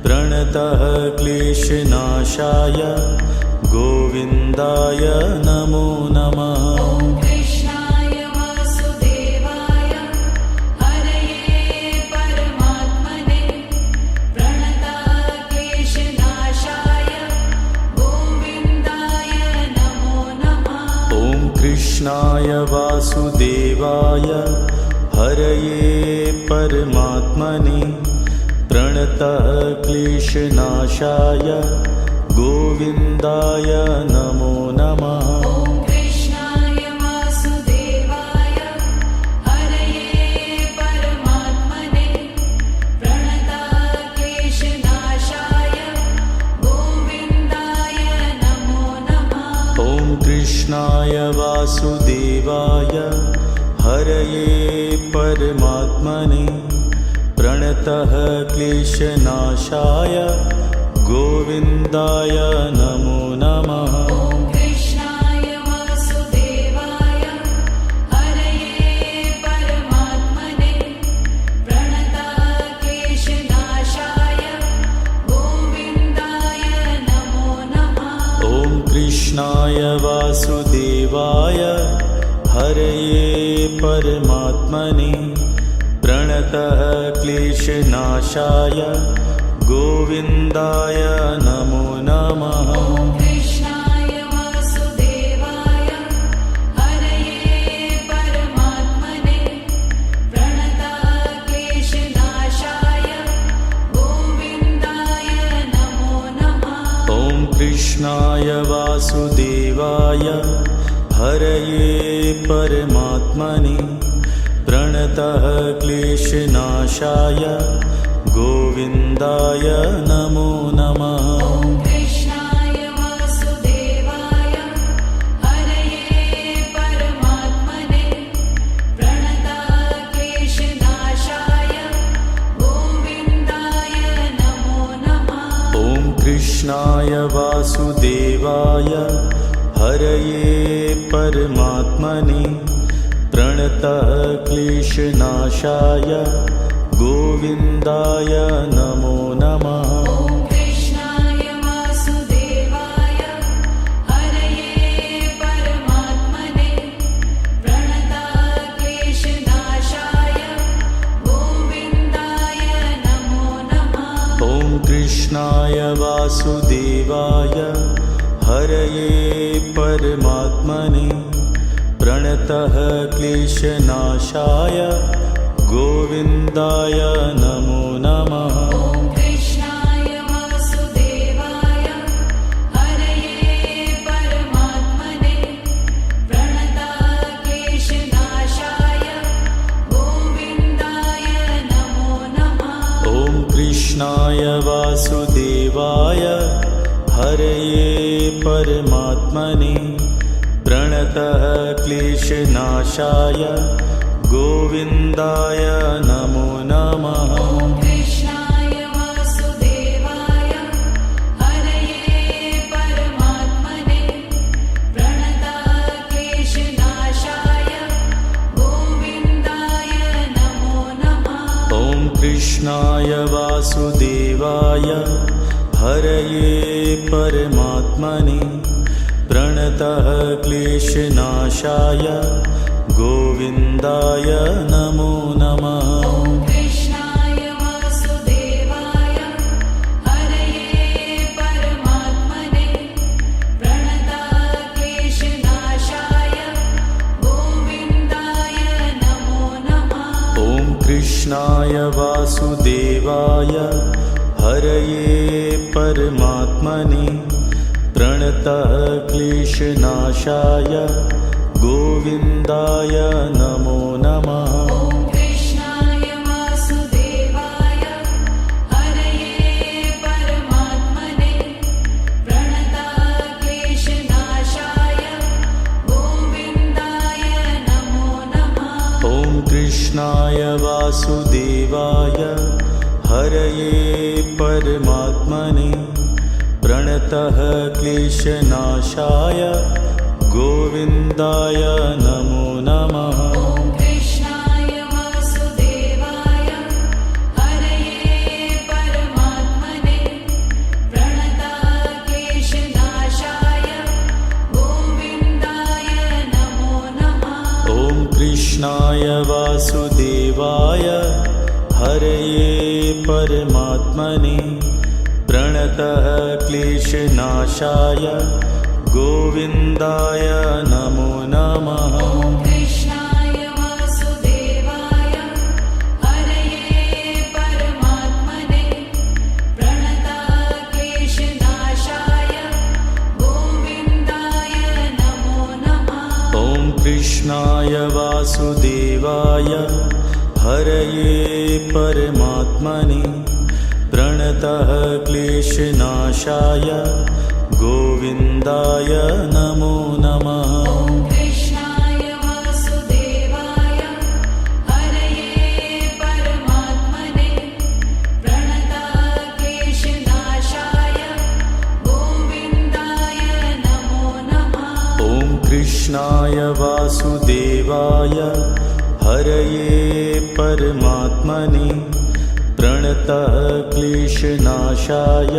प्रणतः क्लेशनाशाय गोविन्दाय नमो नमः। ॐ कृष्णाय वासुदेवाय हरये परमात्मने प्रणतः क्लेशनाशाय गोविन्दाय नमो नमः। ॐ कृष्णाय वासुदेवाय हरये परमात्मने प्रणतः क्लेशनाशाय गोविन्दाय नमो नमः। ॐ कृष्णाय वासुदेवाय हरये परमात्मने प्रणतः क्लेशनाशाय गोविन्दाय नमो नमः। ॐ कृष्णाय वासुदेवाय हरये परमात्मने प्रणतः क्लेशनाशाय गोविन्दाय नमो नमः। ॐ कृष्णाय वासुदेवाय हरये परमात्मने प्रणतः क्लेशनाशाय गोविन्दाय नमो नमः। ॐ कृष्णाय वासुदेवाय हरये परमात्मने प्रणतः क्लेशनाशाय गोविन्दाय नमो नमः। ॐ कृष्णाय वासुदेवाय हरये परमात्मने प्रणतः क्लेशनाशाय गोविन्दाय नमो नमः। ॐ कृष्णाय वासुदेवाय हरये परमात्मने प्रणतः क्लेशनाशाय गोविन्दाय नमो नमः। ॐ कृष्णाय वासुदेवाय हरये परमात्मने प्रणतः क्लेशनाशाय गोविन्दाय नमो नमः। ॐ कृष्णाय वासुदेवाय हरये परमात्मने प्रणतः क्लेशनाशाय गोविन्दाय नमो नमः। ॐ कृष्णाय वासुदेवाय हरये परमात्मने प्रणतः क्लेशनाशाय गोविन्दाय नमो नमः। ॐ कृष्णाय वासुदेवाय हरये परमात्मने प्रणतः क्लेशनाशाय गोविन्दाय नमो नमः। ॐ कृष्णाय वासुदेवाय हरये परमात्मने प्रणतः क्लेशनाशाय गोविन्दाय नमो नमः। ॐ कृष्णाय वासुदेवाय हरये परमात्मने प्रणतः क्लेशनाशाय गोविन्दाय नमो नमः। ॐ कृष्णाय वासुदेवाय हरये परमात्मने प्रणतः क्लेशनाशाय गोविन्दाय नमो नमः। ॐ कृष्णाय वासुदेवाय हरये परमात्मने प्रणतः क्लेशनाशाय गोविन्दाय नमो नमः। ॐ कृष्णाय वासुदेवाय हरये परमात्मने प्रणतक्लेशनाशाय गोविन्दाय नमो नमः। ॐ कृष्णाय वासुदेवाय हरये परमात्मने प्रणतः क्लेशनाशाय गोविन्दाय नमो नमः। ॐ कृष्णाय वासुदेवाय हरये परमात्मने प्रणतक्लेशनाशाय गोविन्दाय नमो नमः। ॐ कृष्णाय वासुदेवाय हरये परमात्मने प्रणतः क्लेशनाशाय गोविन्दाय नमो नमः। ॐ कृष्णाय वासुदेवाय हरये परमात्मने प्रणतक्लेशनाशाय गोविन्दाय नमो नमः। ॐ कृष्णाय वासुदेवाय हरये परमात्मने प्रणतः क्लेशनाशाय गोविन्दाय नमो नमः। ॐ कृष्णाय वासुदेवाय हरये परमात्मने प्रणतक्लेशनाशाय गोविन्दाय नमो नमः। ॐ कृष्णाय वासुदेवाय हरये परमात्मने प्रणतः क्लेशनाशाय गोविन्दाय नमो नमः। ॐ कृष्णाय वासुदेवाय हरये परमात्मने प्रणतक्लेशनाशाय गोविन्दाय नमो नमः। ॐ कृष्णाय वासुदेवाय हरये परमात्मने प्रणतः क्लेशनाशाय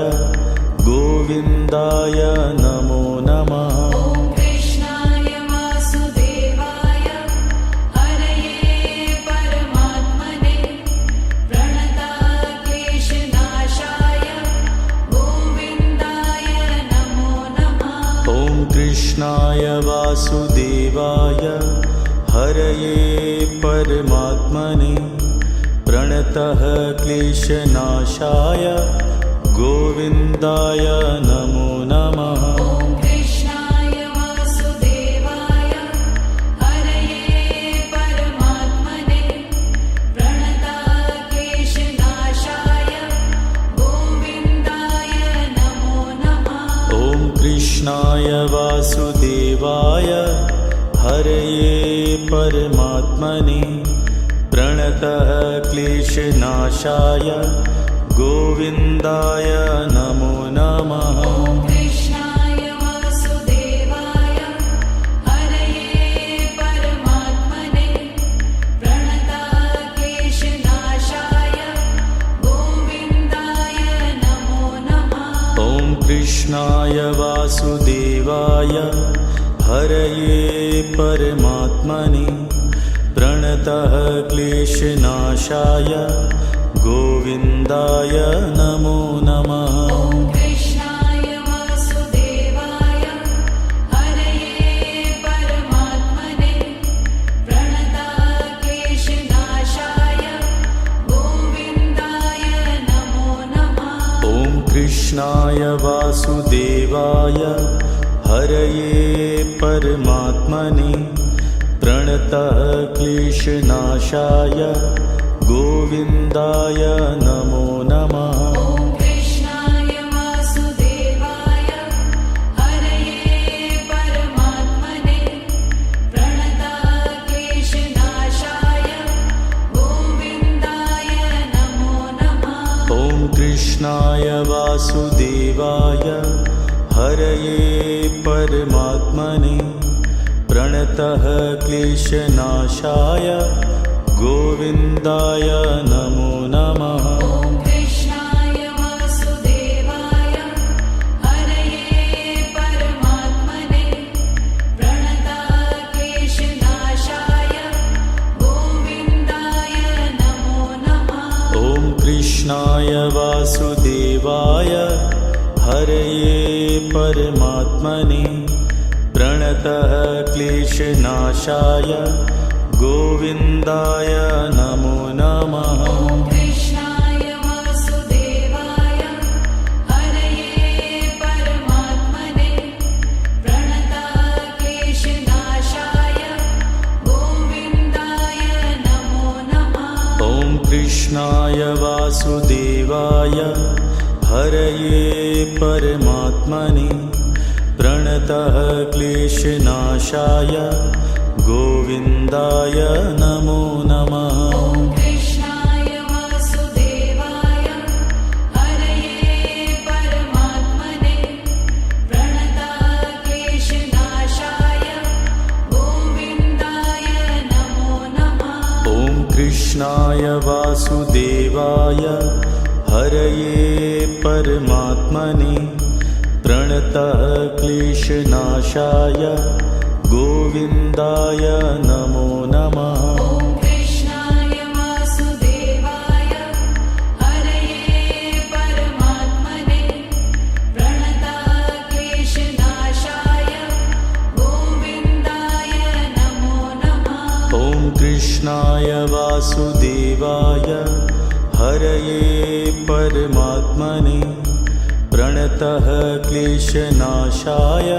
गोविन्दाय नमो नमः। ॐ कृष्णाय वासुदेवाय हरये परमात्मने प्रणतक्लेशनाशाय गोविन्दाय नमो नमः। ॐ कृष्णाय वासुदेवाय हरये परमात्मने प्रणतः क्लेशनाशाय गोविन्दाय नमो नमः। ॐ कृष्णाय वासुदेवाय हरये परमात्मने प्रणतक्लेशनाशाय गोविन्दाय नमो नमः। ॐ कृष्णाय वासुदेवाय हरये परमात्मने प्रणतः क्लेशनाशाय गोविन्दाय नमो नमः। ॐ कृष्णाय वासुदेवाय हरये परमात्मने प्रणतक्लेशनाशाय गोविन्दाय नमो नमः। ॐ कृष्णाय वासुदेवाय हरये परमात्मने प्रणतः क्लेशनाशाय गोविन्दाय नमो नमः। ॐ कृष्णाय वासुदेवाय हरये परमात्मने प्रणतक्लेशनाशाय गोविन्दाय नमो नमः। ॐ कृष्णाय वासुदेवाय हरये परमात्मने प्रणतः क्लेशनाशाय गोविन्दाय नमो नमः। ॐ कृष्णाय वासुदेवाय हरये परमात्मने प्रणतक्लेशनाशाय गोविन्दाय नमो नमः। ॐ कृष्णाय वासुदेवाय हरये परमात्मने प्रणतः क्लेशनाशाय गोविन्दाय नमो नमः। ॐ कृष्णाय वासुदेवाय हरये परमात्मने प्रणतक्लेशनाशाय हरये परमात्मने प्रणतः क्लेशनाशाय गोविन्दाय नमो नमः। ॐ कृष्णाय वासुदेवाय हरये परमात्मने प्रणतः क्लेशनाशाय गोविन्दाय नमो नमः। ॐ कृष्णाय वासुदेवाय हरये परमात्मने प्रणतः क्लेशनाशाय गोविन्दाय नमो नमः। ॐ कृष्णाय वासुदेवाय हरये परमात्मने प्रणतः क्लेशनाशाय गोविन्दाय नमो नमः। ॐ कृष्णाय वासुदेवाय हरये परमात्मने प्रणतः क्लेशनाशाय गोविन्दाय नमो नमः। ॐ कृष्णाय वासुदेवाय हरये परमात्मने प्रणतः क्लेशनाशाय गोविन्दाय नमो नमः। ॐ कृष्णाय वासुदेवाय हरये परमात्मने प्रणतः क्लेशनाशाय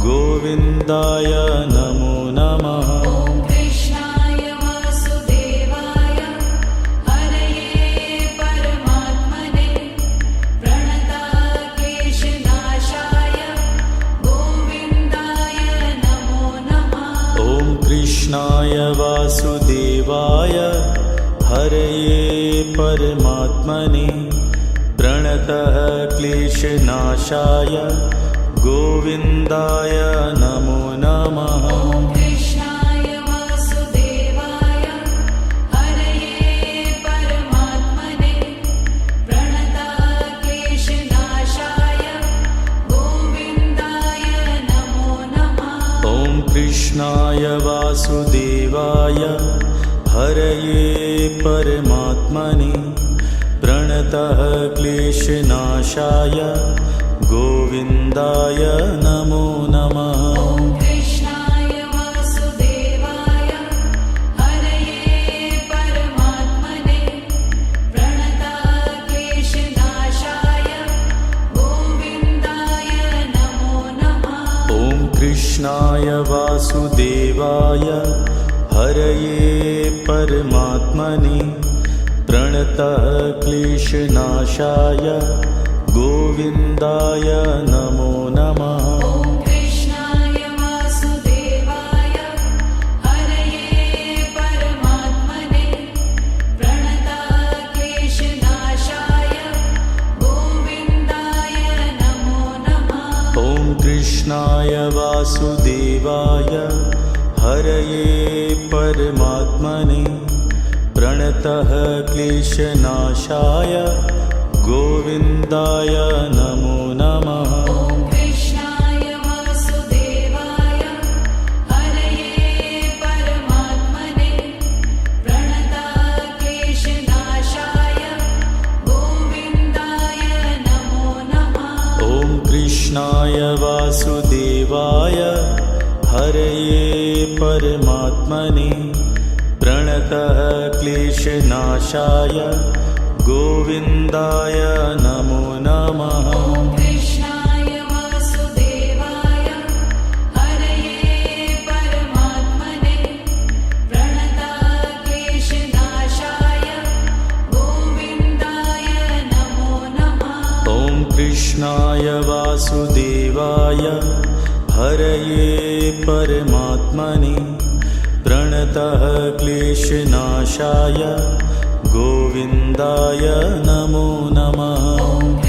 गोविन्दाय नमो नमः। ॐ कृष्णाय वासुदेवाय हरये परमात्मने प्रणतः क्लेशनाशाय गोविन्दाय नमो नमः। ॐ कृष्णाय वासुदेवाय हरये परमात्मने प्रणतः क्लेशनाशाय गोविन्दाय नमो नमः। ॐ कृष्णाय वासुदेवाय हरये परमात्मने प्रणतः क्लेशनाशाय गोविन्दाय नमो नमः। ॐ कृष्णाय वासुदेवाय हरये परमात्मने प्रणतः क्लेशनाशाय गोविन्दाय नमो नमः। ॐ कृष्णाय वासुदेवाय हरये परमात्मने प्रणतः क्लेशनाशाय गोविन्दाय नमो नमः। ॐ कृष्णाय वासुदेवाय हरये परमात्मने प्रणतः क्लेशनाशाय गोविन्दाय नमो नमः। ॐ कृष्णाय वासुदेवाय हरये परमात्मने प्रणतः क्लेशनाशाय गोविन्दाय नमो नमः। ॐ कृष्णाय वासुदेवाय हरये परमात्मने प्रणतः क्लेशनाशाय गोविन्दाय नमो नमः। ॐ कृष्णाय वासुदेवाय हरये परमात्मने प्रणतः क्लेशनाशाय गोविन्दाय नमो नमः। ॐ कृष्णाय वासुदेवाय हरये परमात्मने प्रणतः क्लेशनाशाय गोविन्दाय नमो नमः। ॐ कृष्णाय वासुदेवाय हरये परमात्मने प्रणतः क्लेशनाशाय गोविन्दाय नमो नमः। ॐ कृष्णाय वासुदेवाय हरये परमात्मने प्रणतः क्लेशनाशाय गोविन्दाय नमो नमः। ॐ